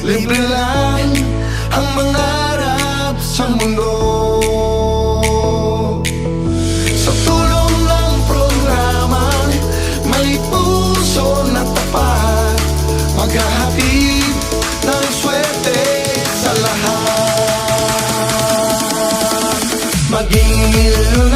Libre lang ang mangarap sa mundo. Sa tulong ng programang May Puso na Tapat, maghahatid ng swerte sa lahat. Maging